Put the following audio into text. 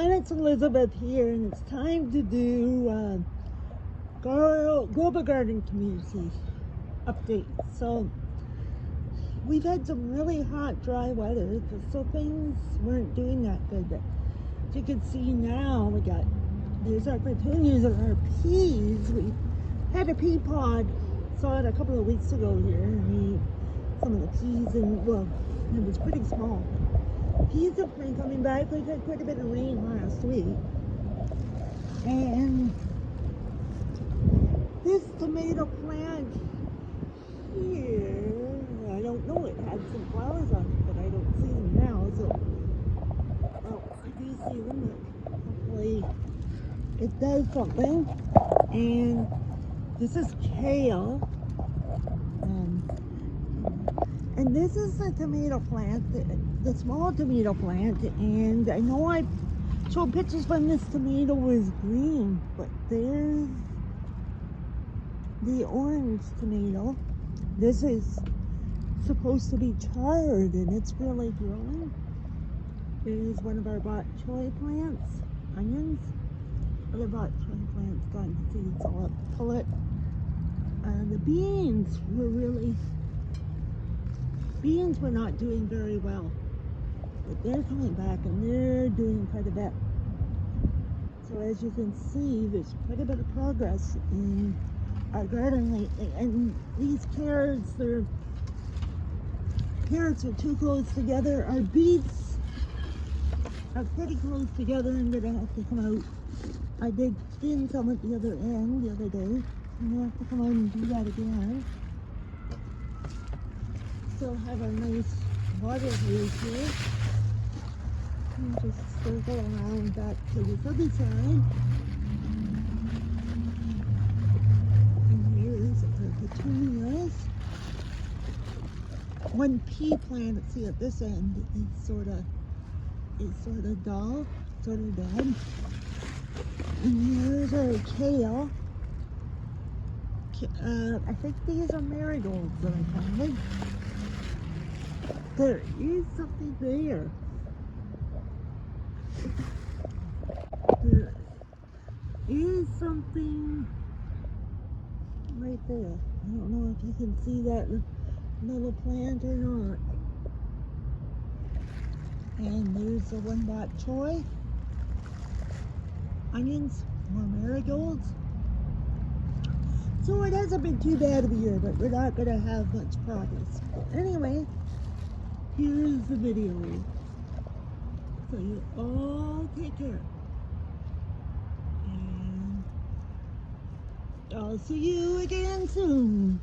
everyone, it's Elizabeth here, and it's time to do global gardening community update. So we've had some really hot, dry weather, so things weren't doing that good. But as you can see now, there's our petunias and our peas. We had a pea pod, saw it a couple of weeks ago here, and some of the peas, and well, it was pretty small. Peas have been coming back. We've had quite a bit of rain last week. And this tomato plant here, I don't know, it had some flowers on it, but I don't see them now. So, well, I do see them, but hopefully it does something. And this is kale. And this is the tomato plant, the small tomato plant, and I know I showed pictures when this tomato was green, but there's the orange tomato. This is supposed to be charred, and it's really growing. There's one of our bok choy plants, onions. Other bok choy plants gotten seeds, so I'll pull it. The beans were not doing very well, but they're coming back and they're doing quite a bit. So as you can see, there's quite a bit of progress in our garden lately. And these carrots are too close together. Our beets are pretty close together and gonna have to come out. I did thin some at the other end the other day. I'm gonna have to come out and do that again. Still have a nice water view here. And just circle around back to this other side. And here's our petunias. One pea plant, see at this end, is sort of dull, sort of dead. And here's our kale. I think these are marigolds that I planted. There is something there. There is something right there. I don't know if you can see that little plant or not. And there's the one bok choy. Onions, more marigolds. So it hasn't been too bad of a year, but we're not going to have much progress. But anyway, here's the video. So you all take care. And I'll see you again soon.